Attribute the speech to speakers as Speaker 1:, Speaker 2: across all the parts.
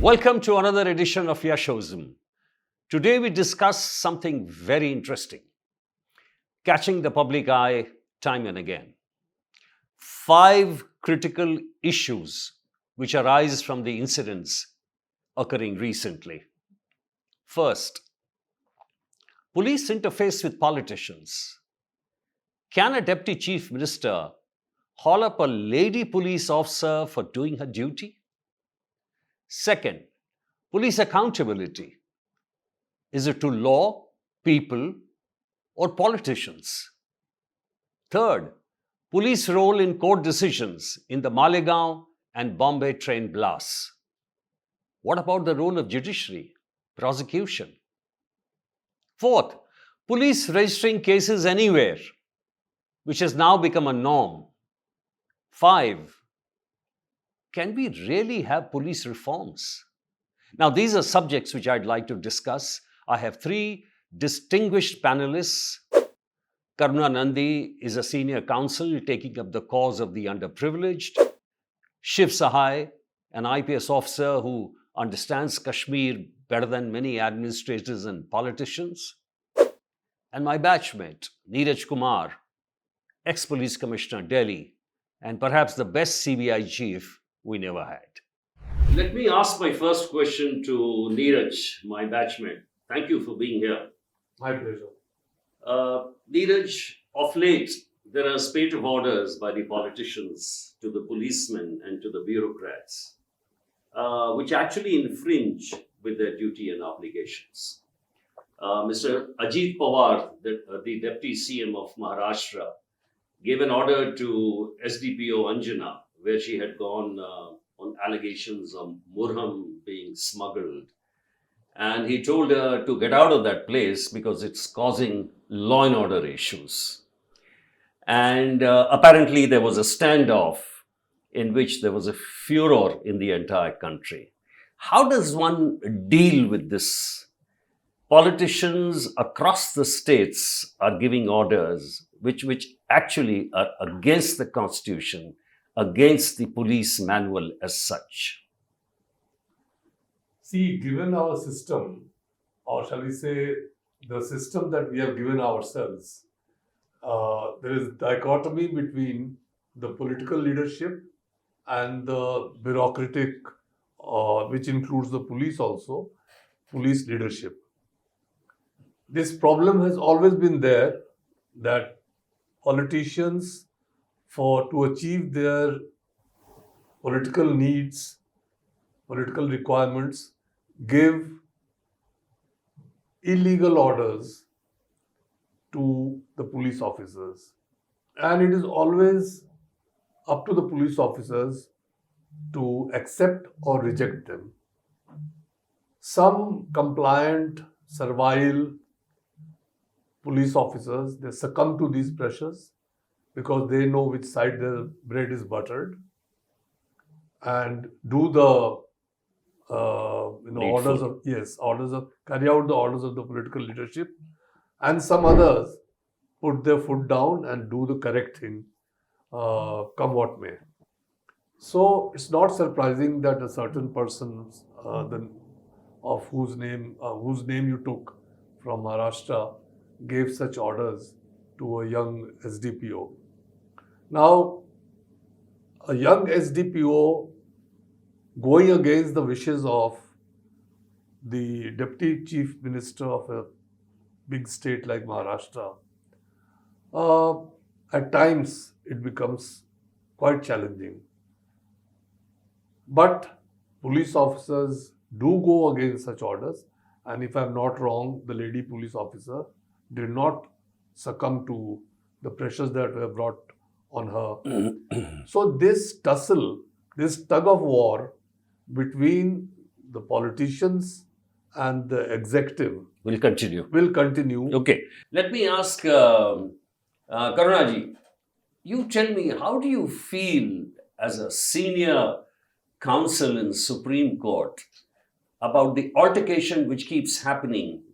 Speaker 1: Welcome to another edition of Yashovardhan. Today we discuss something very interesting, catching the public eye time and again. 5 critical issues which arise from the incidents occurring recently. First, police interface with politicians. Can a deputy chief minister haul up a lady police officer for doing her duty? Second, police accountability. Is it to law, people, or politicians? Third, police role in court decisions in the Malegaon and Bombay train blasts. What about the role of judiciary, prosecution? Fourth, police registering cases anywhere, which has now become a norm. 5, can we really have police reforms? Now, these are subjects which I'd like to discuss. I have 3 distinguished panelists. Karuna Nandy is a senior counsel taking up the cause of the underprivileged. Shiv Sahay, an IPS officer who understands Kashmir better than many administrators and politicians. And my batchmate, Neeraj Kumar, ex-police commissioner, Delhi, and perhaps the best CBI chief we never had. Let me ask my first question to Neeraj, my batchmate. Thank you for being here.
Speaker 2: My pleasure.
Speaker 1: Neeraj, of late, there are a spate of orders by the politicians to the policemen and to the bureaucrats, which actually infringe with their duty and obligations. Mr. Ajit Pawar, the Deputy CM of Maharashtra, gave an order to SDPO Anjana, where she had gone on allegations of murham being smuggled. And he told her to get out of that place because it's causing law and order issues. And apparently there was a standoff in which there was a furor in the entire country. How does one deal with this? Politicians across the states are giving orders which actually are against the constitution, against the police manual as such.
Speaker 2: See, given our system, or shall we say, the system that we have given ourselves, there is dichotomy between the political leadership and the bureaucratic, which includes the police also, police leadership. This problem has always been there, that politicians, to achieve their political needs, political requirements, give illegal orders to the police officers. And it is always up to the police officers to accept or reject them. Some compliant, servile police officers, they succumb to these pressures because they know which side their bread is buttered, and do the orders of carry out the orders of the political leadership, and some others put their foot down and do the correct thing, come what may. So it's not surprising that a certain person, whose name you took from Maharashtra, gave such orders to a young SDPO. Now, a young SDPO going against the wishes of the Deputy Chief Minister of a big state like Maharashtra, at times it becomes quite challenging. But police officers do go against such orders, and if I'm not wrong, the lady police officer did not succumb to the pressures that were brought on her. So this tussle, this tug of war between the politicians and the executive
Speaker 1: will continue. Okay. Let me ask Karunaji, you tell me, how do you feel as a senior counsel in Supreme Court about the altercation which keeps happening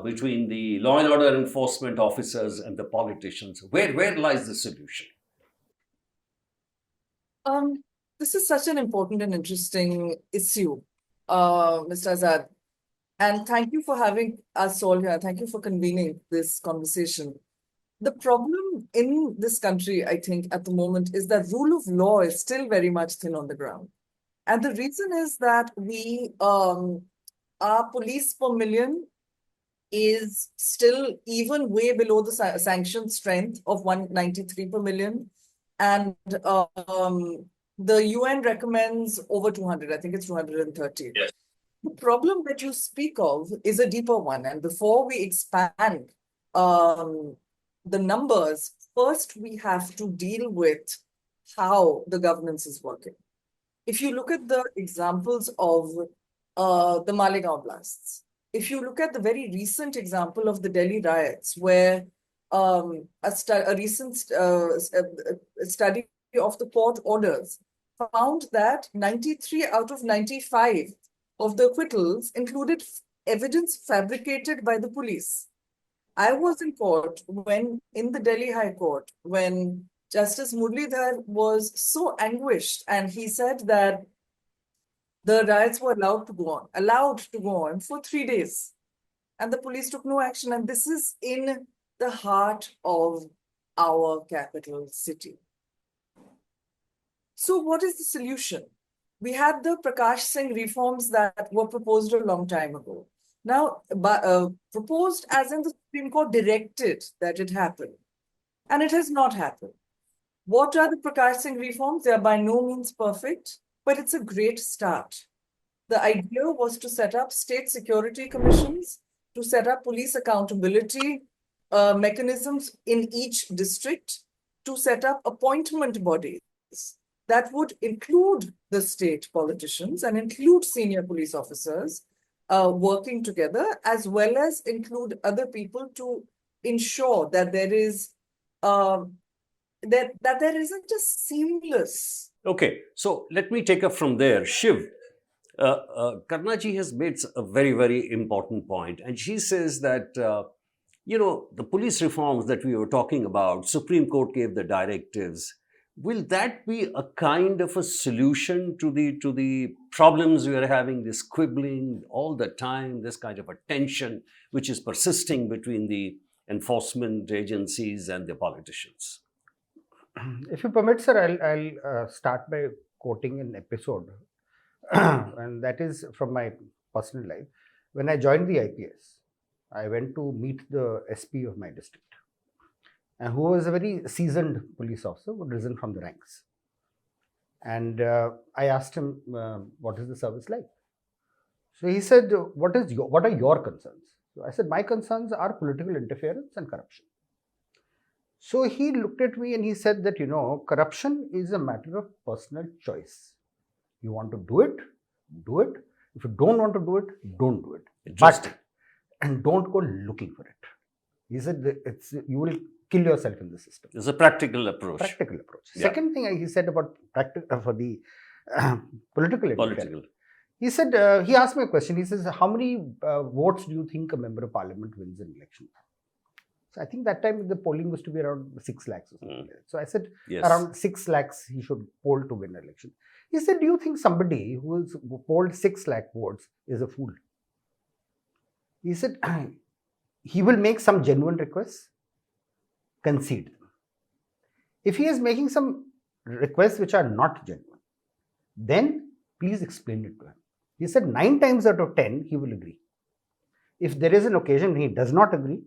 Speaker 1: between the law and order enforcement officers and the politicians? Where lies the solution?
Speaker 3: This is such an important and interesting issue. Mr. Azad. And thank you for having us all here. Thank you for convening this conversation. The problem in this country, I think, at the moment is that rule of law is still very much thin on the ground. And the reason is that our police per million is still even way below the sanctioned strength of 193 per million. And the UN recommends over 200. I think it's 230. Yes. The problem that you speak of is a deeper one. And before we expand the numbers, first we have to deal with how the governance is working. If you look at the examples of the Malegaon blasts, if you look at the very recent example of the Delhi riots, where a recent study of the court orders found that 93 out of 95 of the acquittals included evidence fabricated by the police. I was in court in the Delhi High Court, when Justice Muralidhar was so anguished, and he said that the riots were allowed to go on for 3 days. And the police took no action. And this is in the heart of our capital city. So what is the solution? We had the Prakash Singh reforms that were proposed a long time ago. Now, proposed as in the Supreme Court directed that it happen. And it has not happened. What are the Prakash Singh reforms? They are by no means perfect, but it's a great start. The idea was to set up state security commissions, to set up police accountability mechanisms in each district, to set up appointment bodies that would include the state politicians and include senior police officers working together, as well as include other people to ensure that there is that there isn't a seamless.
Speaker 1: Okay, so let me take up from there. Shiv, Karnaji has made a very, very important point, and she says that the police reforms that we were talking about, Supreme Court gave the directives. Will that be a kind of a solution to the problems we are having, this quibbling all the time, this kind of a tension which is persisting between the enforcement agencies and the politicians?
Speaker 4: If you permit, sir, I'll start by quoting an episode, and that is from my personal life. When I joined the IPS, I went to meet the SP of my district, and who was a very seasoned police officer who had risen from the ranks. And I asked him, what is the service like? So he said, what are your concerns? So I said, my concerns are political interference and corruption. So he looked at me and he said that, corruption is a matter of personal choice. You want to do it, do it. If you don't want to do it, don't do it. And don't go looking for it. He said you will kill yourself in the system.
Speaker 1: It's a practical approach.
Speaker 4: Yeah. Second thing he said about for the political interference. He said, he asked me a question. He says, how many votes do you think a member of parliament wins an election? So I think that time the polling was to be around 6 lakhs or something. So I said, yes, around 6 lakhs he should poll to win an election. He said, do you think somebody who has polled 6 lakh votes is a fool? He said, he will make some genuine requests, concede them. If he is making some requests which are not genuine, then please explain it to him. He said 9 times out of 10, he will agree. If there is an occasion he does not agree,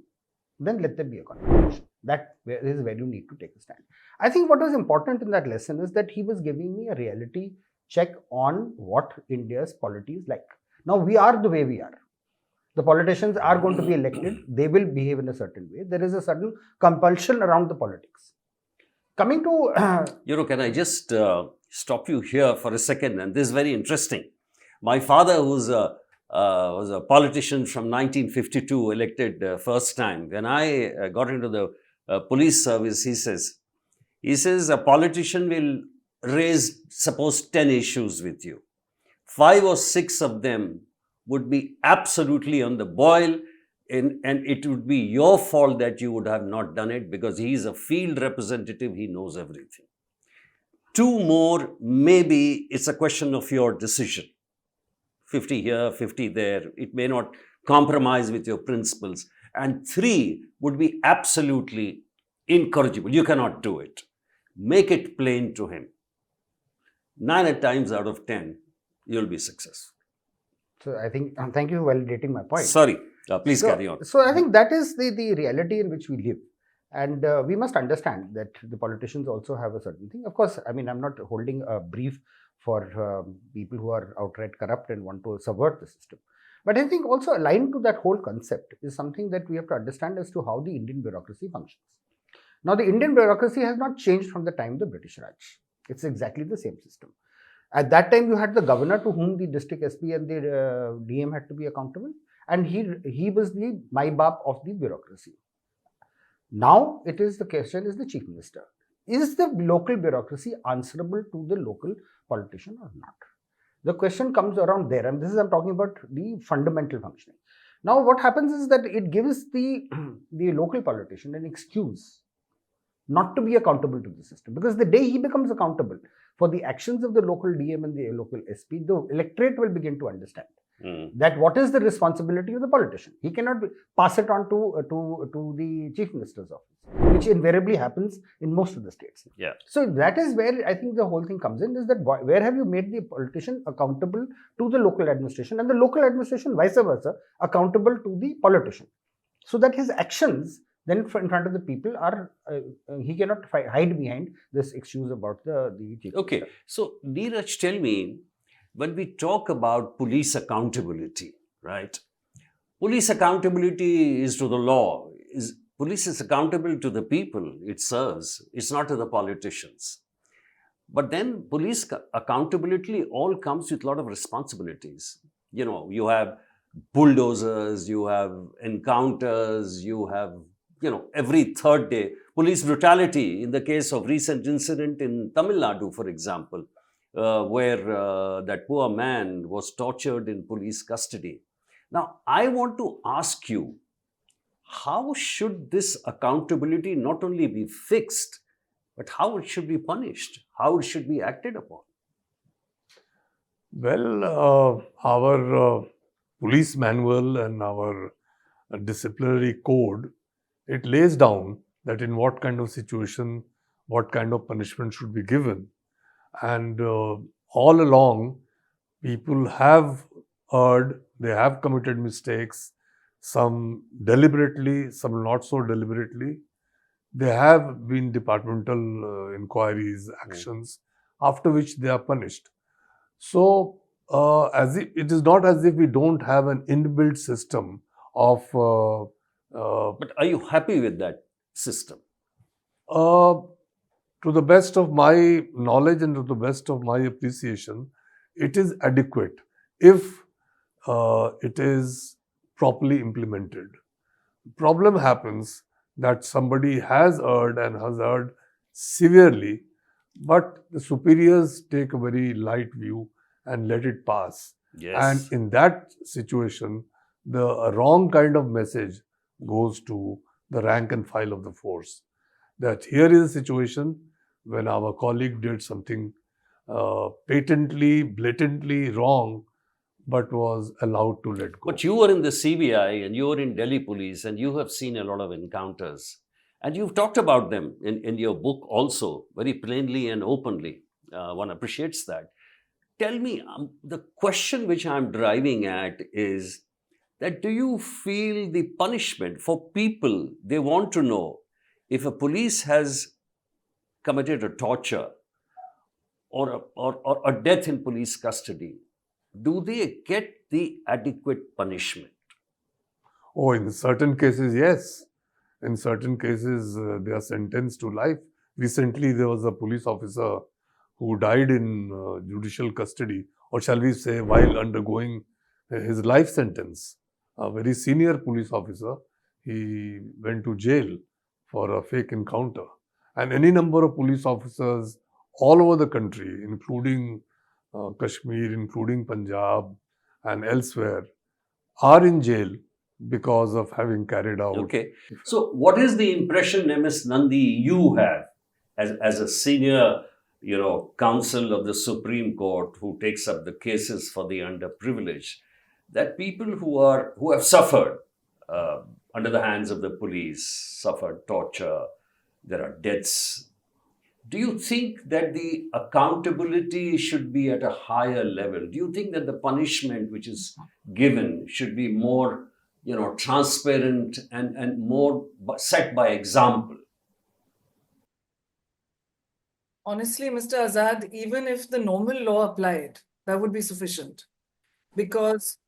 Speaker 4: then let there be a conversation. That is where you need to take a stand. I think what was important in that lesson is that he was giving me a reality check on what India's polity is like. Now we are the way we are. The politicians are going to be elected. They will behave in a certain way. There is a certain compulsion around the politics. Coming to...
Speaker 1: can I just stop you here for a second? And this is very interesting. My father was a politician from 1952, elected first time. When I got into the police service, he says a politician will raise, suppose, 10 issues with you. 5 or 6 of them would be absolutely on the boil, and it would be your fault that you would have not done it, because he is a field representative, he knows everything. 2 more, maybe it's a question of your decision. 50 here, 50 there. It may not compromise with your principles. And 3 would be absolutely incorrigible. You cannot do it. Make it plain to him. 9 times out of 10, you'll be successful.
Speaker 4: So I think, thank you for validating my point.
Speaker 1: Sorry, please carry on.
Speaker 4: So I think that is the reality in which we live. And we must understand that the politicians also have a certain thing. Of course, I mean, I'm not holding a brief for people who are outright corrupt and want to subvert the system. But I think also aligned to that whole concept is something that we have to understand as to how the Indian bureaucracy functions. Now, the Indian bureaucracy has not changed from the time of the British Raj. It's exactly the same system. At that time, you had the governor to whom the district SP and the DM had to be accountable, and he was the Maibap of the bureaucracy. Now, the question is the chief minister. Is the local bureaucracy answerable to the local politician or not? The question comes around there, and I'm talking about the fundamental functioning. Now, what happens is that it gives the local politician an excuse not to be accountable to the system, because the day he becomes accountable for the actions of the local DM and the local SP, the electorate will begin to understand that what is the responsibility of the politician. He cannot pass it on to the chief minister's office, which invariably happens in most of the states.
Speaker 1: Yeah.
Speaker 4: So that is where I think the whole thing comes in, is that where have you made the politician accountable to the local administration, and the local administration vice versa accountable to the politician, so that his actions then in front of the people are, he cannot hide behind this excuse about the chief
Speaker 1: Okay,
Speaker 4: minister.
Speaker 1: so Neeraj, tell me, when we talk about police accountability, right? Police accountability is to the law. Police is accountable to the people it serves. It's not to the politicians. But then police accountability all comes with a lot of responsibilities. You know, you have bulldozers, you have encounters, you have, you know, every third day, police brutality. In the case of recent incident in Tamil Nadu, for example, where that poor man was tortured in police custody. Now, I want to ask you, how should this accountability not only be fixed, but how it should be punished, how it should be acted upon?
Speaker 2: Well, our police manual and our disciplinary code, it lays down that in what kind of situation, what kind of punishment should be given. And all along, people have erred, they have committed mistakes, some deliberately, some not so deliberately. There have been departmental inquiries, actions, after which they are punished. So, it is not as if we don't have an inbuilt system of
Speaker 1: But are you happy with that system?
Speaker 2: to the best of my knowledge and to the best of my appreciation, it is adequate if it is properly implemented. Problem happens that somebody has erred and has erred severely, but the superiors take a very light view and let it pass.
Speaker 1: Yes.
Speaker 2: And in that situation, the wrong kind of message goes to the rank and file of the force. That here is a situation when our colleague did something patently, blatantly wrong, but was allowed to let go.
Speaker 1: But you were in the CBI and you were in Delhi police and you have seen a lot of encounters. And you've talked about them in your book also, very plainly and openly. One appreciates that. Tell me, the question which I'm driving at is that do you feel the punishment for people, they want to know if a police has committed a torture or a death in police custody, do they get the adequate punishment?
Speaker 2: Oh, in certain cases, yes. In certain cases, they are sentenced to life. Recently, there was a police officer who died in judicial custody, or shall we say, while undergoing his life sentence. A very senior police officer, he went to jail for a fake encounter. And any number of police officers all over the country, including Kashmir, including Punjab and elsewhere, are in jail because of having carried out.
Speaker 1: Okay. So what is the impression, MS Nandi, you have as a senior council of the Supreme Court who takes up the cases for the underprivileged, that people who have suffered under the hands of the police, suffered torture, there are deaths. Do you think that the accountability should be at a higher level? Do you think that the punishment which is given should be more, transparent and more set by example?
Speaker 3: Honestly, Mr. Azad, even if the normal law applied, that would be sufficient. Because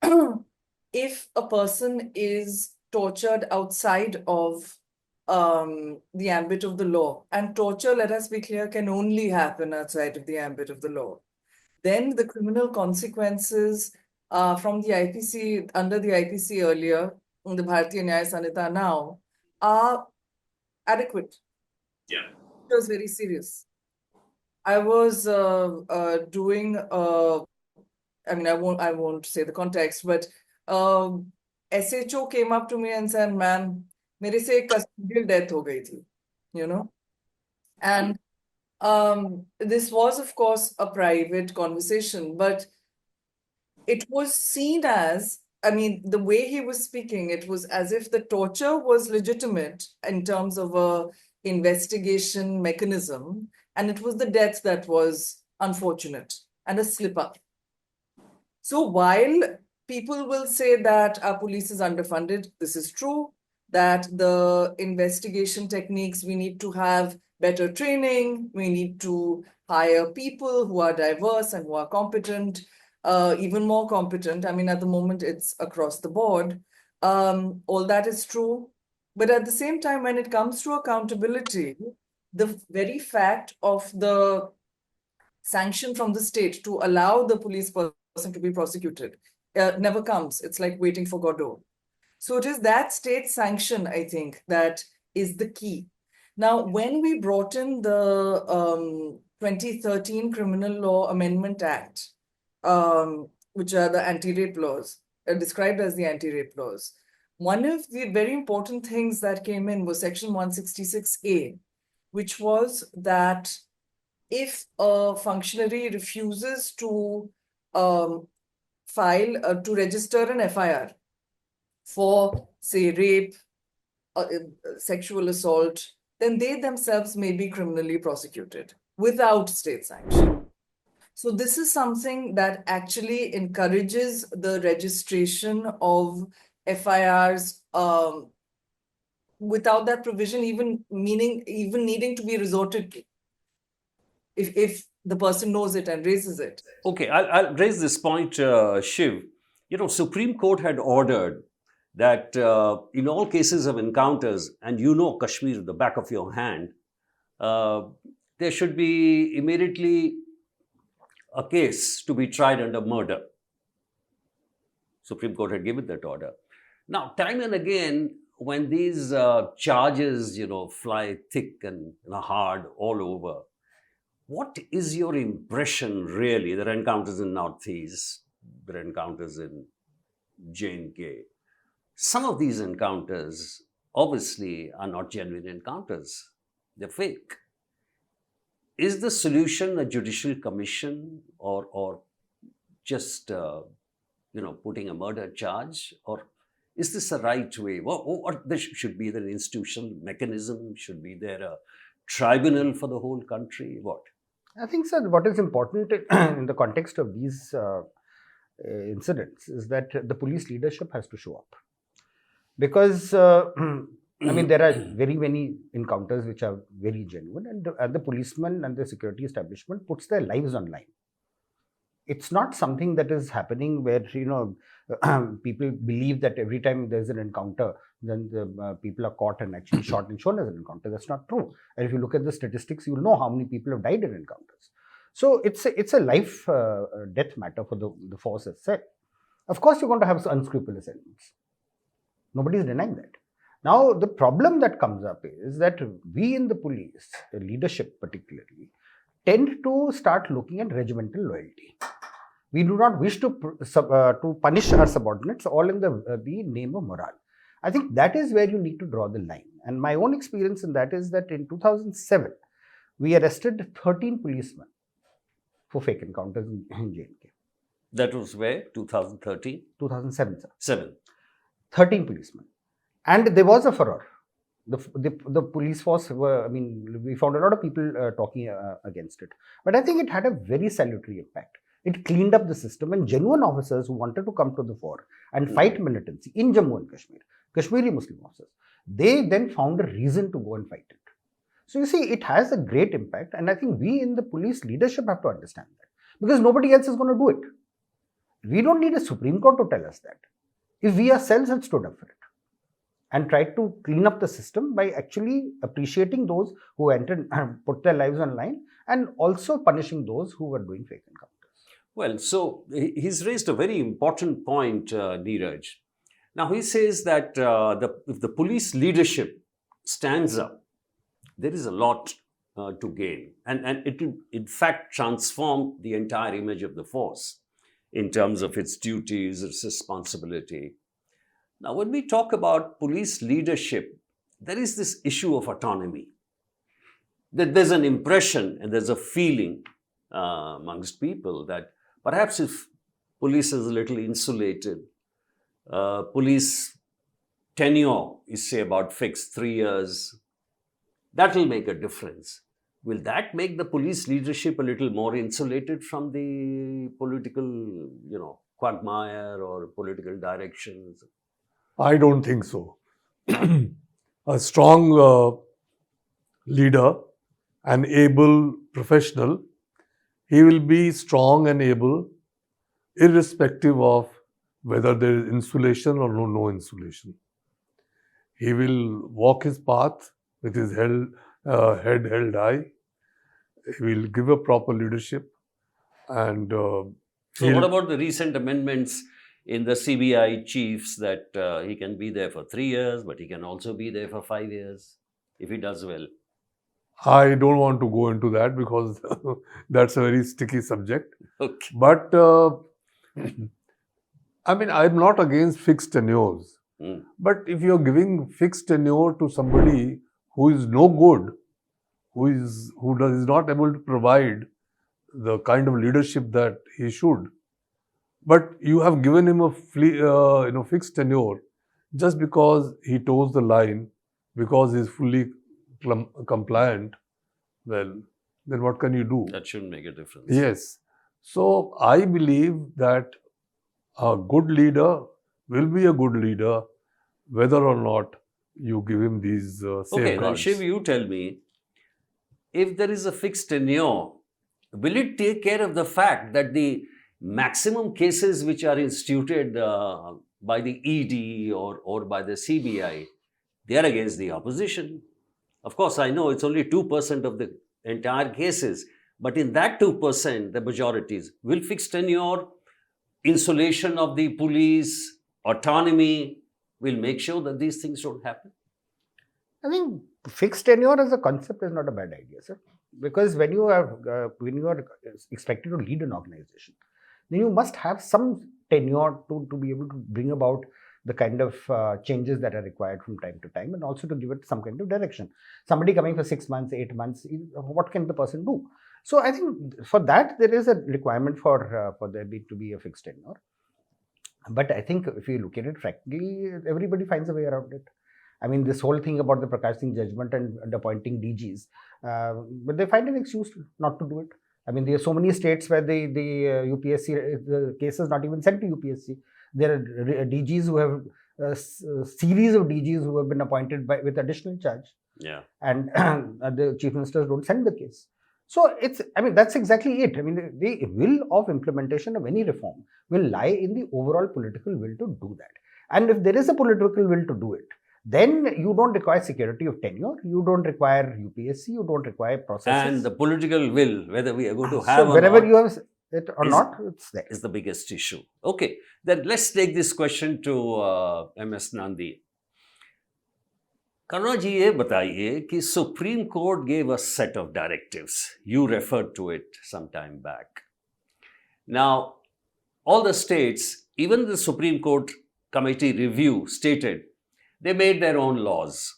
Speaker 3: if a person is tortured outside of the ambit of the law, and torture, let us be clear, can only happen outside of the ambit of the law, then the criminal consequences from the IPC, under the IPC earlier, in the Bharatiya Nyaya Sanhita now, are adequate.
Speaker 1: Yeah.
Speaker 3: It was very serious. I was doing, I won't say the context, but SHO came up to me and said, "Ma'am, मेरे से एक custodial death हो गई थी," And this was, of course, a private conversation, but it was seen as, the way he was speaking, it was as if the torture was legitimate in terms of a investigation mechanism, and it was the death that was unfortunate and a slip up. So while people will say that our police is underfunded, this is true, that the investigation techniques, we need to have better training, we need to hire people who are diverse and who are competent, even more competent. At the moment, it's across the board. All that is true. But at the same time, when it comes to accountability, the very fact of the sanction from the state to allow the police person to be prosecuted never comes. It's like waiting for Godot. So it is that state sanction, I think, that is the key. Now, when we brought in the 2013 Criminal Law Amendment Act, which are the anti-rape laws, described as the anti-rape laws, one of the very important things that came in was Section 166A, which was that if a functionary refuses to to register an FIR for, say, rape, sexual assault, then they themselves may be criminally prosecuted without state sanction. So this is something that actually encourages the registration of FIRs without that provision even needing to be resorted to, if the person knows it and raises it.
Speaker 1: Okay, I'll raise this point, Shiv. Supreme Court had ordered that in all cases of encounters, and Kashmir, the back of your hand, there should be immediately a case to be tried under murder. Supreme Court had given that order. Now, time and again, when these charges, fly thick and hard all over, what is your impression really? There are encounters in Northeast, there are encounters in J&K. Some of these encounters obviously are not genuine encounters. They're fake. Is the solution a judicial commission or just, putting a murder charge? Or is this the right way? What there should be there an institutional mechanism? Should be there a tribunal for the whole country? What?
Speaker 4: I think, sir, what is important in the context of these incidents is that the police leadership has to show up. Because, there are very many encounters which are very genuine, and the policeman and the security establishment puts their lives on line. It's not something that is happening where, people believe that every time there's an encounter, then the people are caught and actually shot and shown as an encounter. That's not true. And if you look at the statistics, you'll know how many people have died in encounters. So it's a life death matter for the force itself. Of course, you're going to have unscrupulous elements. Nobody is denying that. Now, the problem that comes up is that we in the police, the leadership particularly, tend to start looking at regimental loyalty. We do not wish to punish our subordinates all in the name of morale. I think that is where you need to draw the line. And my own experience in that is that in 2007, we arrested 13 policemen for fake encounters in J&K.
Speaker 1: That was where? 2013?
Speaker 4: 2007, sir.
Speaker 1: 7.
Speaker 4: 13 policemen. And there was a furor. The police force were, I mean, we found a lot of people talking against it. But I think it had a very salutary impact. It cleaned up the system, and genuine officers who wanted to come to the fore and fight militancy in Jammu and Kashmir, Kashmiri Muslim officers, they then found a reason to go and fight it. So you see, it has a great impact, and I think we in the police leadership have to understand that, because nobody else is going to do it. We don't need a Supreme Court to tell us that. If we ourselves had stood up for it and tried to clean up the system by actually appreciating those who entered and put their lives on line, and also punishing those who were doing fake encounters.
Speaker 1: Well, so he's raised a very important point, Neeraj. Now, he says that if the police leadership stands up, there is a lot to gain. And it will, in fact, transform the entire image of the force in terms of its duties, its responsibility. Now, when we talk about police leadership, there is this issue of autonomy. That there's an impression and there's a feeling amongst people that perhaps if police is a little insulated, police tenure is, say, about fixed 3 years, that will make a difference. Will that make the police leadership a little more insulated from the political, quagmire or political directions?
Speaker 2: I don't think so. A strong leader, an able professional, he will be strong and able irrespective of whether there is insulation or no insulation. He will walk his path with his head held high. He will give a proper leadership. And
Speaker 1: so what about the recent amendments in the CBI chiefs that he can be there for 3 years, but he can also be there for 5 years if he does well?
Speaker 2: I don't want to go into that because that's a very sticky subject.
Speaker 1: Okay.
Speaker 2: But I mean, I'm not against fixed tenures. But if you're giving fixed tenure to somebody who is no good, who is not able to provide the kind of leadership that he should, but you have given him a fixed tenure just because he toes the line, because he's fully compliant, well, then what can you do?
Speaker 1: That shouldn't make a difference.
Speaker 2: Yes. So I believe that a good leader will be a good leader whether or not you give him these safeguards.
Speaker 1: Okay, now Shiv, you tell me, if there is a fixed tenure, will it take care of the fact that the maximum cases which are instituted by the ED or by the CBI, they are against the opposition? Of course, I know it's only 2% of the entire cases, but in that 2%, the majorities, will fixed tenure, insulation of the police, autonomy, will make sure that these things don't happen?
Speaker 4: I think fixed tenure as a concept is not a bad idea, sir. Because when you are expected to lead an organization, then you must have some tenure to be able to bring about the kind of changes that are required from time to time, and also to give it some kind of direction. Somebody coming for 6 months, 8 months, what can the person do? So I think for that there is a requirement for there to be a fixed tenure. But I think if you look at it frankly, everybody finds a way around it. I mean, this whole thing about the Prakash Singh judgment and appointing DGs, but they find an excuse not to do it. I mean, there are so many states where the UPSC, the case is not even sent to UPSC. There are DGs who have a series of DGs who have been appointed with additional charge.
Speaker 1: Yeah.
Speaker 4: And the chief ministers don't send the case. So that's exactly it. I mean, the will of implementation of any reform will lie in the overall political will to do that. And if there is a political will to do it, then you don't require security of tenure, you don't require UPSC, you don't require processes.
Speaker 1: And the political will, whether we are going to have
Speaker 4: so wherever
Speaker 1: or not,
Speaker 4: you have it or not, it's there.
Speaker 1: Is the biggest issue. Okay, then let's take this question to MS Nandi. Karuna ji, ye bataiye ki Supreme Court gave a set of directives. You referred to it some time back. Now, all the states, even the Supreme Court committee review stated, they made their own laws.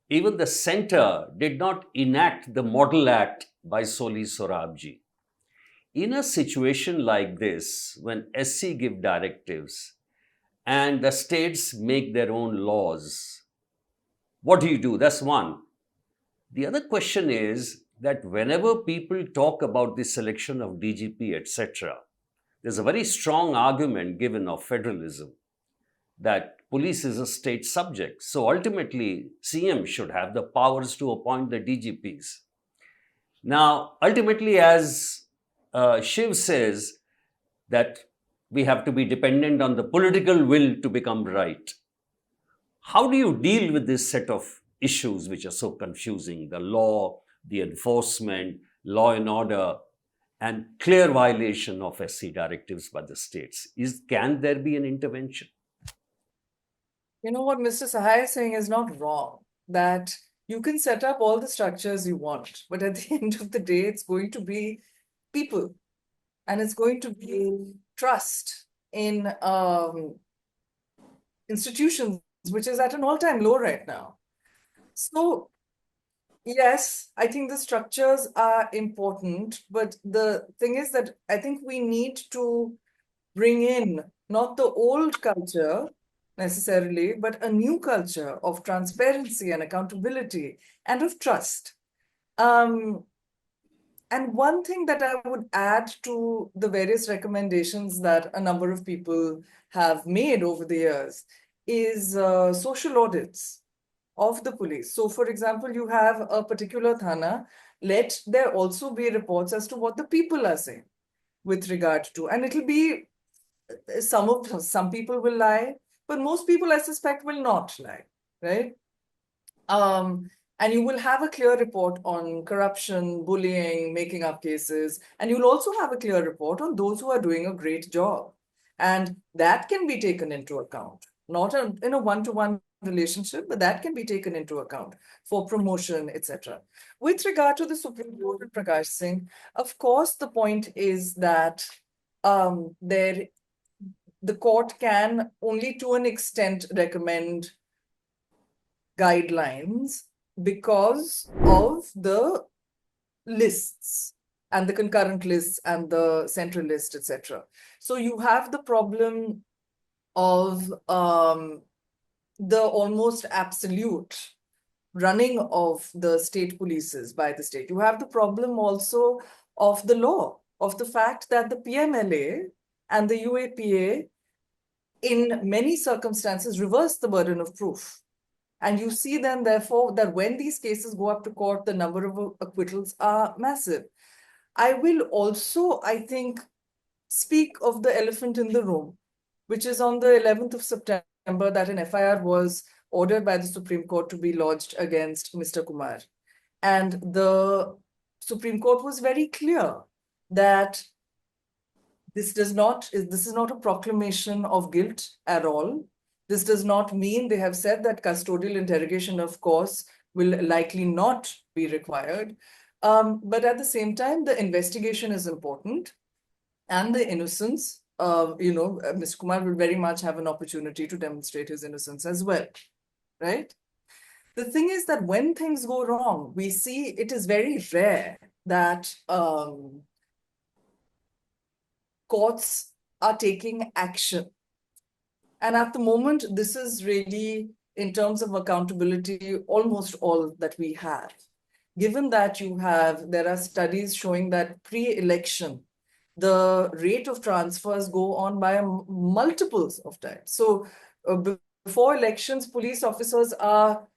Speaker 1: Even the center did not enact the Model Act by Soli Sorabji. in a situation like this, when SC give directives and the states make their own laws, what do you do? That's one. The other question is that whenever people talk about the selection of DGP, etc., there's a very strong argument given of federalism, that police is a state subject. So ultimately, CM should have the powers to appoint the DGPs. Now, ultimately, as Shiv says, that we have to be dependent on the political will to become right. How do you deal with this set of issues which are so confusing? The law, the enforcement, law and order, and clear violation of SC directives by the states. Can there be an intervention?
Speaker 3: You know what Mr. Sahay is saying is not wrong, that you can set up all the structures you want, but at the end of the day, it's going to be people, and it's going to be trust in institutions, which is at an all-time low right now. So yes, I think the structures are important, but the thing is that I think we need to bring in not the old culture necessarily, but a new culture of transparency and accountability and of trust. And one thing that I would add to the various recommendations that a number of people have made over the years is social audits of the police. So, for example, you have a particular thana, let there also be reports as to what the people are saying with regard to, and it'll be some people will lie, but most people I suspect will not lie, right? And you will have a clear report on corruption, bullying, making up cases, and you'll also have a clear report on those who are doing a great job. And that can be taken into account, not in a one-to-one relationship, but that can be taken into account for promotion, etc. With regard to the Supreme Court and Prakash Singh, of course, the point is that the court can only to an extent recommend guidelines because of the lists and the concurrent lists and the central list, etc. So you have the problem of the almost absolute running of the state polices by the state. You have the problem also of the law, of the fact that the PMLA and the UAPA in many circumstances reverse the burden of proof. And you see then, therefore, that when these cases go up to court, the number of acquittals are massive. I will also, I think, speak of the elephant in the room, which is on the 11th of September that an FIR was ordered by the Supreme Court to be lodged against Mr. Kumar. And the Supreme Court was very clear that this is not a proclamation of guilt at all. This does not mean, they have said that custodial interrogation, of course, will likely not be required. But at the same time, the investigation is important and the innocence, Mr. Kumar will very much have an opportunity to demonstrate his innocence as well, right? The thing is that when things go wrong, we see it is very rare that courts are taking action. And at the moment, this is really, in terms of accountability, almost all that we have. Given that there are studies showing that pre-election, the rate of transfers go on by multiples of times. So before elections, police officers are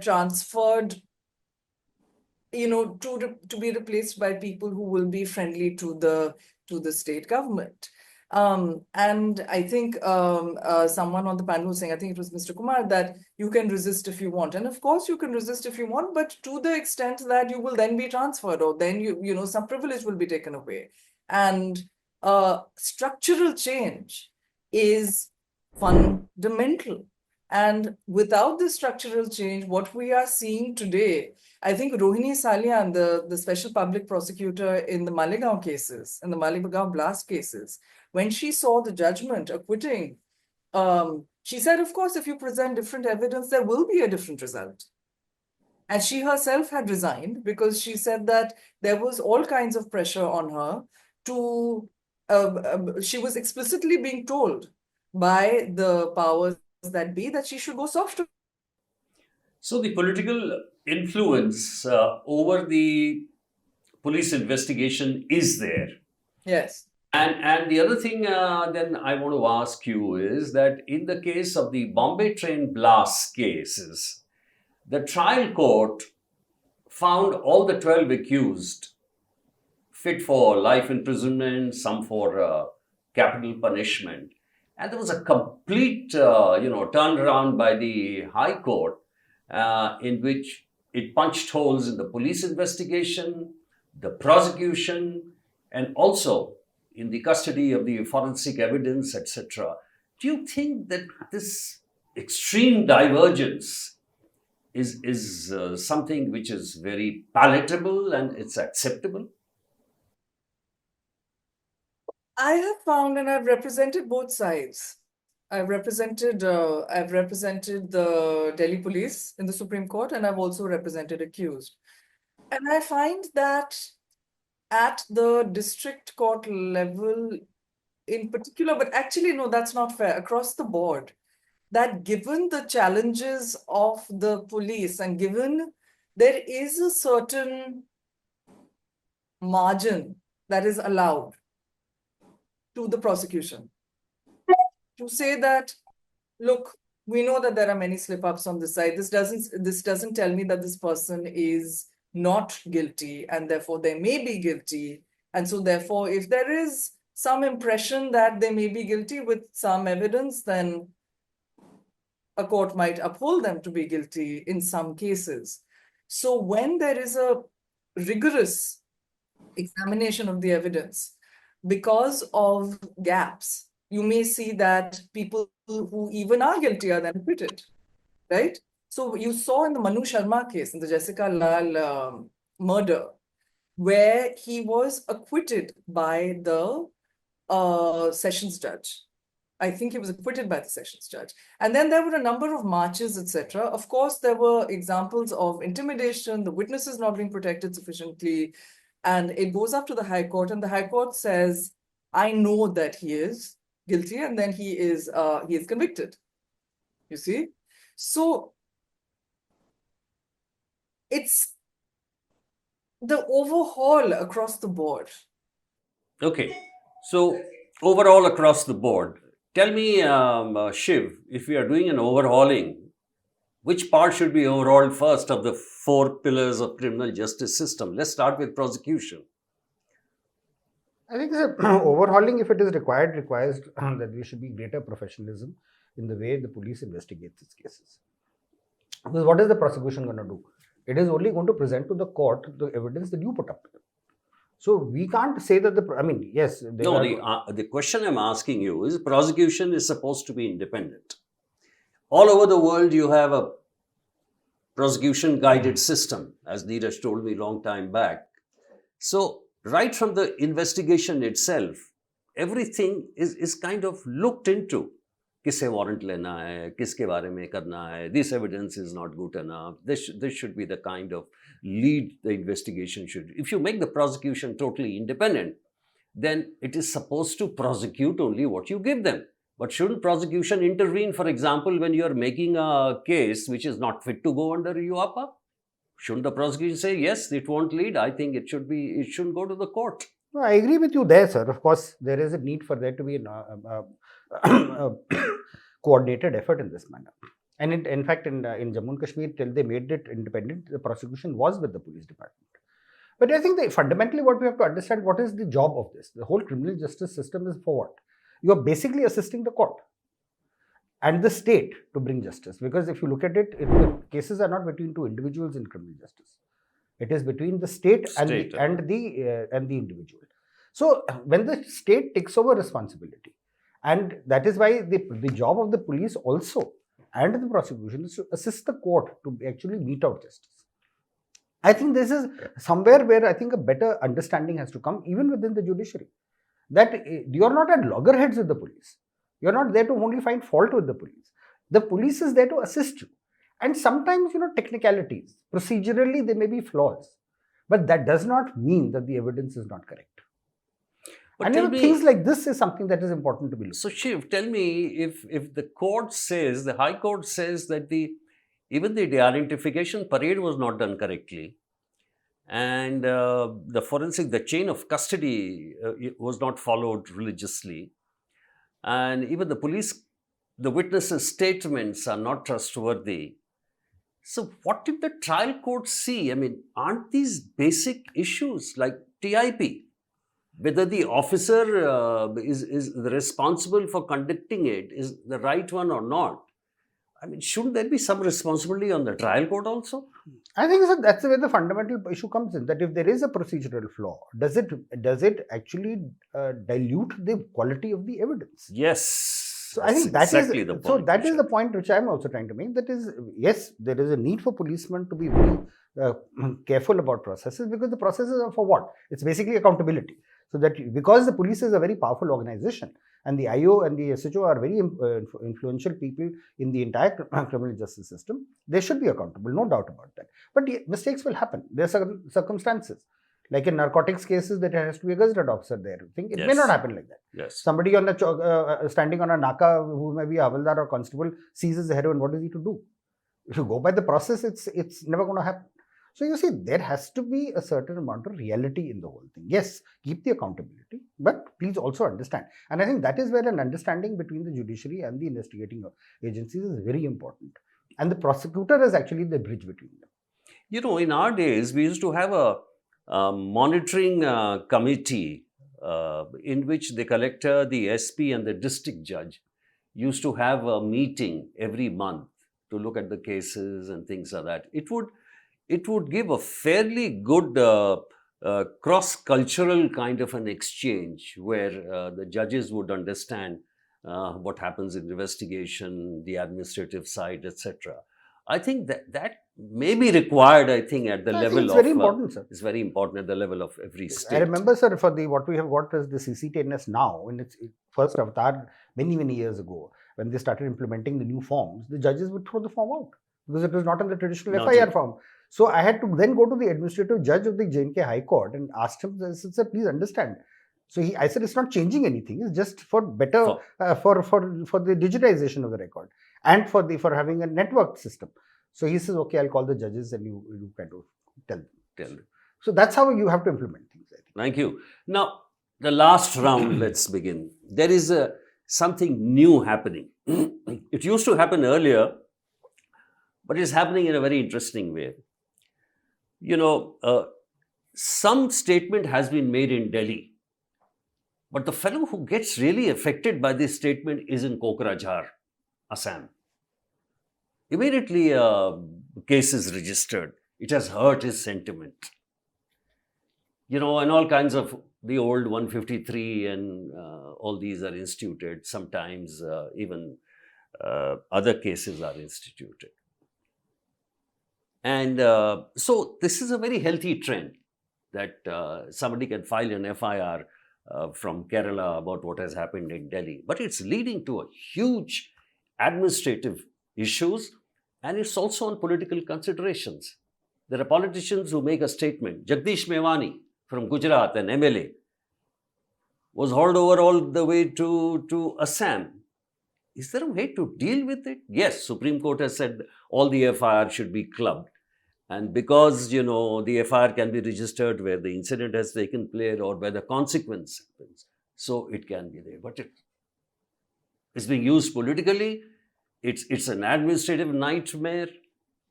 Speaker 3: transferred, to be replaced by people who will be friendly to the state government. And I think someone on the panel was saying, I think it was Mr. Kumar, that you can resist if you want. And of course you can resist if you want, but to the extent that you will then be transferred, or then some privilege will be taken away. And structural change is fundamental. And without this structural change, what we are seeing today, I think Rohini Salian, the special public prosecutor in the Malegaon cases, in the Malegaon blast cases, when she saw the judgment acquitting, she said, of course, if you present different evidence, there will be a different result. And she herself had resigned because she said that there was all kinds of pressure on her to, she was explicitly being told by the powers that be that she should go softer.
Speaker 1: So the political influence over the police investigation is there.
Speaker 3: Yes.
Speaker 1: And the other thing then I want to ask you is that in the case of the Bombay train blast cases, the trial court found all the 12 accused fit for life imprisonment, some for capital punishment. And there was a complete, turnaround by the High Court in which it punched holes in the police investigation, the prosecution, and also in the custody of the forensic evidence, etc. Do you think that this extreme divergence is something which is very palatable and it's acceptable?
Speaker 3: I have found, and I've represented both sides. I've represented the Delhi police in the Supreme Court, and I've also represented accused. And I find that at the district court level in particular, but actually, no, that's not fair, across the board, that given the challenges of the police and given there is a certain margin that is allowed to the prosecution to say that, look, we know that there are many slip-ups on this side. This doesn't tell me that this person is not guilty, and therefore they may be guilty. And so therefore, if there is some impression that they may be guilty with some evidence, then a court might uphold them to be guilty in some cases. So when there is a rigorous examination of the evidence, because of gaps, you may see that people who even are guilty are then acquitted, right? So you saw in the Manu Sharma case, in the Jessica Lal murder, where he was acquitted by the sessions judge. I think he was acquitted by the sessions judge. And then there were a number of marches, etc. Of course, there were examples of intimidation, the witnesses not being protected sufficiently, and it goes up to the High Court, and the High Court says, I know that he is guilty, and then he is convicted. You see? So it's the overhaul across the board.
Speaker 1: Okay. So overall across the board, tell me, Shiv, if we are doing an overhauling, which part should be overhauled first of the 4 pillars of criminal justice system? Let's start with prosecution.
Speaker 4: I think the overhauling, if it is required, requires that there should be greater professionalism in the way the police investigates these cases. Because what is the prosecution going to do? It is only going to present to the court the evidence that you put up. So we can't say that yes.
Speaker 1: The question I'm asking you is prosecution is supposed to be independent. All over the world, you have a prosecution guided system, as Neeraj told me a long time back. So right from the investigation itself, everything is kind of looked into. Kisse warrant lena hai, kiske baare mein karna hai, this evidence is not good enough. This should be the kind of lead the investigation should. If you make the prosecution totally independent, then it is supposed to prosecute only what you give them. But shouldn't prosecution intervene, for example, when you are making a case which is not fit to go under UAPA? Shouldn't the prosecution say, yes, it won't lead? I think it shouldn't go to the court.
Speaker 4: No, I agree with you there, sir. Of course, there is a need for there to be a coordinated effort in this manner. And in fact, in Jammu and Kashmir, till they made it independent, the prosecution was with the police department. But I think that fundamentally what we have to understand, what is the job of this? The whole criminal justice system is for what? You are basically assisting the court and the state to bring justice. Because if you look at it, the cases are not between two individuals in criminal justice. It is between the state and the individual. So when the state takes over responsibility, and that is why the job of the police also and the prosecution is to assist the court to actually mete out justice. I think this is somewhere where I think a better understanding has to come even within the judiciary. That you are not at loggerheads with the police. You are not there to only find fault with the police. The police is there to assist you. And sometimes, technicalities, procedurally, there may be flaws, but that does not mean that the evidence is not correct.
Speaker 1: But
Speaker 4: And
Speaker 1: tell me,
Speaker 4: things like this is something that is important to be looked
Speaker 1: so Shiv, tell me, if the court says, the High Court says that even the identification parade was not done correctly, and the chain of custody was not followed religiously, and even the witnesses' statements are not trustworthy. So what did the trial court see? I mean, aren't these basic issues like TIP? Whether the officer is responsible for conducting it is the right one or not. I mean, shouldn't there be some responsibility on the trial court also?
Speaker 4: I think so that's where the fundamental issue comes in, that if there is a procedural flaw, does it actually dilute the quality of the evidence?
Speaker 1: Yes.
Speaker 4: So I think that
Speaker 1: exactly
Speaker 4: is
Speaker 1: the point.
Speaker 4: so that is the point which I am also trying to make. That is, yes, there is a need for policemen to be very careful about processes, because the processes are for what? It's basically accountability. So that because the police is a very powerful organization, and the IO and the SHO are very influential people in the entire criminal justice system, they should be accountable, no doubt about that. But mistakes will happen. There are circumstances. Like in narcotics cases, there has to be a gazetted officer there. It may not happen like that.
Speaker 1: Yes.
Speaker 4: Somebody on the standing on a naka, who may be a havildar or constable, seizes the heroin. What is he to do? If you go by the process, it's never going to happen. So you see, there has to be a certain amount of reality in the whole thing. Yes, keep the accountability, but please also understand. And I think that is where an understanding between the judiciary and the investigating agencies is very important. And the prosecutor is actually the bridge between them.
Speaker 1: In our days, we used to have a monitoring committee in which the collector, the SP, and the district judge used to have a meeting every month to look at the cases and things like that. It would give a fairly good cross-cultural kind of an exchange where the judges would understand what happens in investigation, the administrative side, etc. I think that may be required, at the level of...
Speaker 4: It's very important, sir.
Speaker 1: It's very important at the level of every state.
Speaker 4: I remember, sir, for what we have got is the CCTNS now, in its first avatar many, many years ago, when they started implementing the new forms, the judges would throw the form out because it was not in the traditional FIR form. So I had to then go to the administrative judge of the J&K High Court and asked him, sir, please understand. So I said, it's not changing anything. It's just for better, for the digitization of the record and for having a networked system. So he says, okay, I'll call the judges and you kind of tell them. So that's how you have to implement things, I think.
Speaker 1: Thank you. Now, the last round, let's begin. There is something new happening. It used to happen earlier, but it's happening in a very interesting way. Some statement has been made in Delhi, but the fellow who gets really affected by this statement is in Kokrajhar, Assam. Immediately, case is registered. It has hurt his sentiment. And all kinds of the old 153 and all these are instituted. Sometimes even other cases are instituted. And so this is a very healthy trend that somebody can file an FIR from Kerala about what has happened in Delhi. But it's leading to a huge administrative issues, and it's also on political considerations. There are politicians who make a statement. Jagdish Mewani from Gujarat, an MLA, was hauled over all the way to Assam. Is there a way to deal with it? Yes, Supreme Court has said all the FIR should be clubbed. And because, the FIR can be registered where the incident has taken place or where the consequence happens. So it can be there. But it's being used politically. It's an administrative nightmare.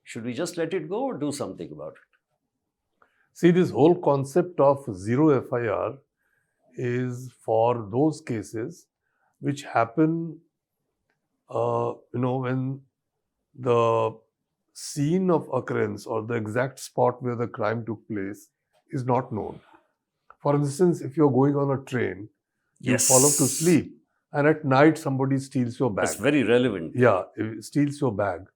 Speaker 1: Should we just let it go or do something about it?
Speaker 2: See, this whole concept of zero FIR is for those cases which happen, when the scene of occurrence or the exact spot where the crime took place is not known. For instance, if you're going on a train, you fall off to sleep, and at night somebody steals your bag.
Speaker 1: That's very relevant.
Speaker 2: Yeah, steals your bag.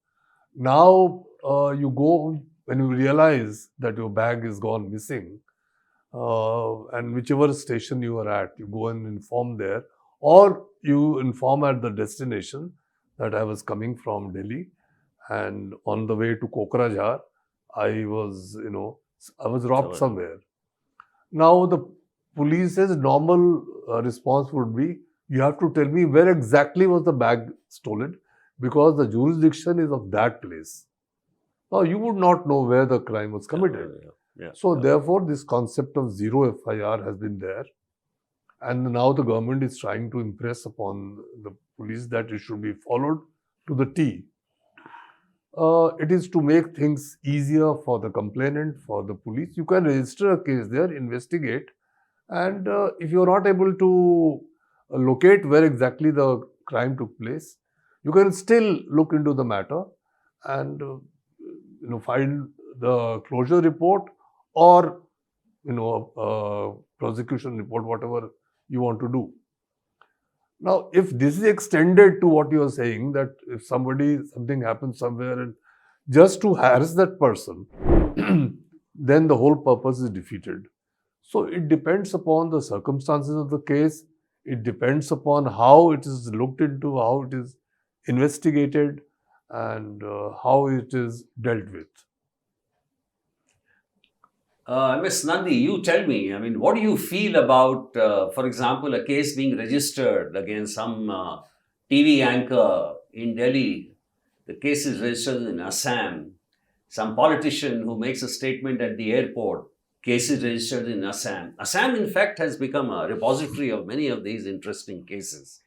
Speaker 2: Now you go, when you realize that your bag is gone missing, and whichever station you are at, you go and inform there, or you inform at the destination that I was coming from Delhi and on the way to Kokrajhar, I was robbed somewhere. Now the police's normal response would be, you have to tell me where exactly was the bag stolen, because the jurisdiction is of that place. Now you would not know where the crime was committed. So therefore this concept of zero FIR has been there, and now the government is trying to impress upon the police that it should be followed to the T. It is to make things easier for the complainant, for the police. You can register a case there, investigate, and if you are not able to locate where exactly the crime took place, you can still look into the matter and find the closure report or prosecution report, whatever you want to do. Now, if this is extended to what you are saying, that if something happens somewhere and just to harass that person, then the whole purpose is defeated. So it depends upon the circumstances of the case. It depends upon how it is looked into, how it is investigated, and how it is dealt with.
Speaker 1: Ms. Nandi, you tell me, I mean, what do you feel about, for example, a case being registered against some TV anchor in Delhi? The case is registered in Assam. Some politician who makes a statement at the airport, case is registered in Assam. Assam, in fact, has become a repository of many of these interesting cases.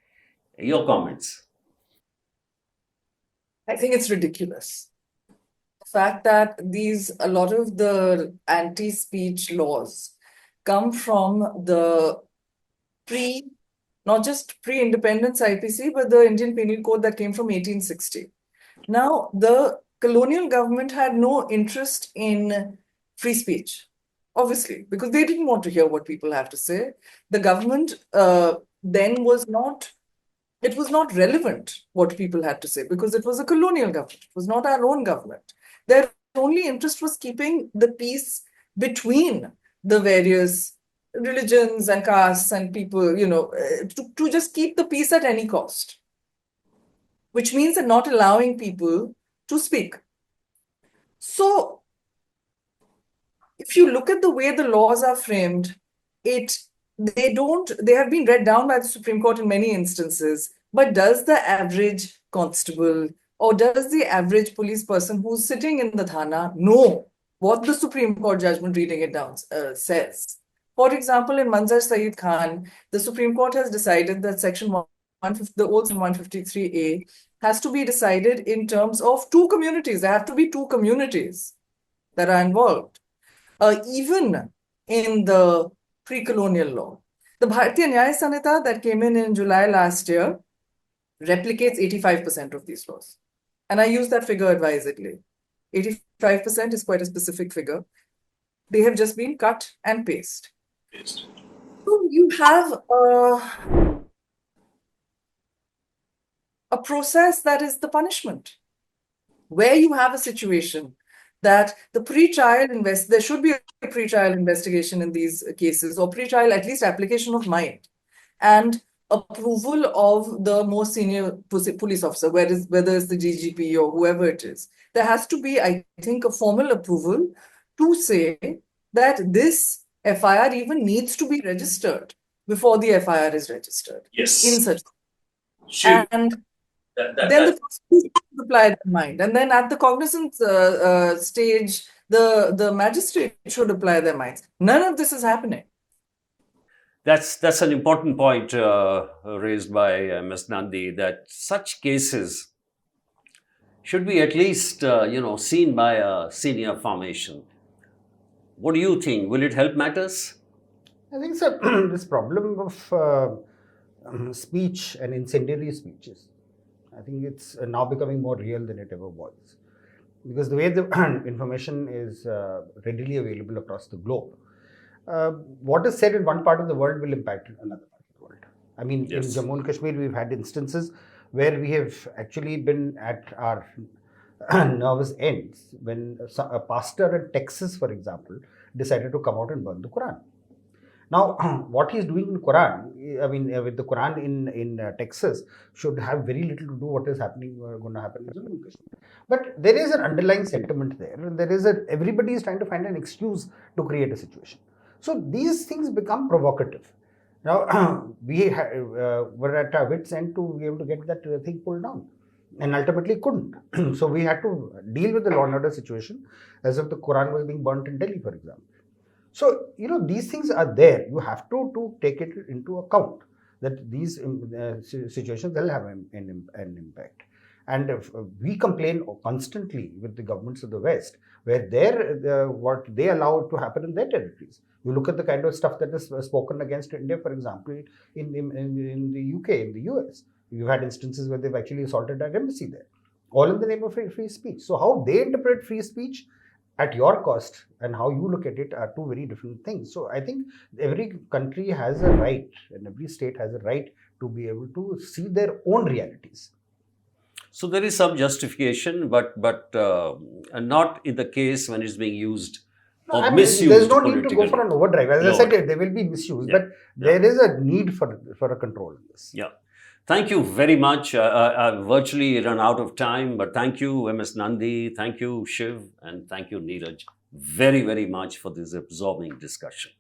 Speaker 1: Your comments?
Speaker 3: I think it's ridiculous. The fact that a lot of the anti-speech laws come from the not just pre-independence IPC, but the Indian Penal Code that came from 1860. Now, the colonial government had no interest in free speech, obviously, because they didn't want to hear what people have to say. The government then was not relevant what people had to say, because it was a colonial government. It was not our own government. Their only interest was keeping the peace between the various religions and castes and people, to just keep the peace at any cost, which means that not allowing people to speak. So if you look at the way the laws are framed, they have been read down by the Supreme Court in many instances, but does the average constable or does the average police person who's sitting in the thana know what the Supreme Court judgment reading it down says? For example, in Manzar Saeed Khan, the Supreme Court has decided that Section 150, the old 153A, has to be decided in terms of two communities. There have to be two communities that are involved. Even in the pre-colonial law. The Bharatiya Nyaya Samhita that came in July last year replicates 85% of these laws. And I use that figure advisedly. 85% is quite a specific figure. They have just been cut and pasted. So you have a process that is the punishment, where you have a situation that there should be a pre-trial investigation in these cases, or pre-trial, at least application of mind, and approval of the most senior police officer, whether it's the DGP or whoever it is. There has to be, I think, a formal approval to say that this FIR even needs to be registered before the FIR is registered.
Speaker 1: Yes.
Speaker 3: In such.
Speaker 1: Shiv.
Speaker 3: And then the prosecution should apply their mind. And then at the cognizance stage, the magistrate should apply their minds. None of this is happening.
Speaker 1: That's an important point raised by Ms. Nandi, that such cases should be at least seen by a senior formation. What do you think? Will it help matters?
Speaker 4: I think so. This problem of speech and incendiary speeches, I think it's now becoming more real than it ever was. Because the way the information is readily available across the globe, what is said in one part of the world will impact another part of the world. I mean,
Speaker 1: Yes.
Speaker 4: in Jammu and Kashmir, we've had instances where we have actually been at our nervous ends when a pastor in Texas, for example, decided to come out and burn the Quran. Now, what he's doing in Quran, I mean, with the Quran in Texas, should have very little to do what is happening, going to happen in Jammu and Kashmir. But there is an underlying sentiment there. There is everybody is trying to find an excuse to create a situation. So these things become provocative. Now, we were at our wits' end to be able to get that thing pulled down, and ultimately couldn't. So we had to deal with the law and order situation as if the Quran was being burnt in Delhi, for example. So, these things are there. You have to take it into account that these situations will have an impact. And if we complain constantly with the governments of the West, where what they allow to happen in their territories. You look at the kind of stuff that is spoken against India, for example, in the UK, in the US. You've had instances where they've actually assaulted our embassy there, all in the name of free speech. So how they interpret free speech at your cost and how you look at it are two very different things. So I think every country has a right, and every state has a right to be able to see their own realities.
Speaker 1: So there is some justification, but not in the case when it's being used or
Speaker 4: I mean,
Speaker 1: misused.
Speaker 4: there's no need to go for an overdrive. As I said, there will be misuse,
Speaker 1: Yeah.
Speaker 4: but there is a need for a control in this.
Speaker 1: Yeah. Thank you very much. I've virtually run out of time, but thank you, MS Nandi, thank you, Shiv, and thank you, Neeraj, very, very much for this absorbing discussion.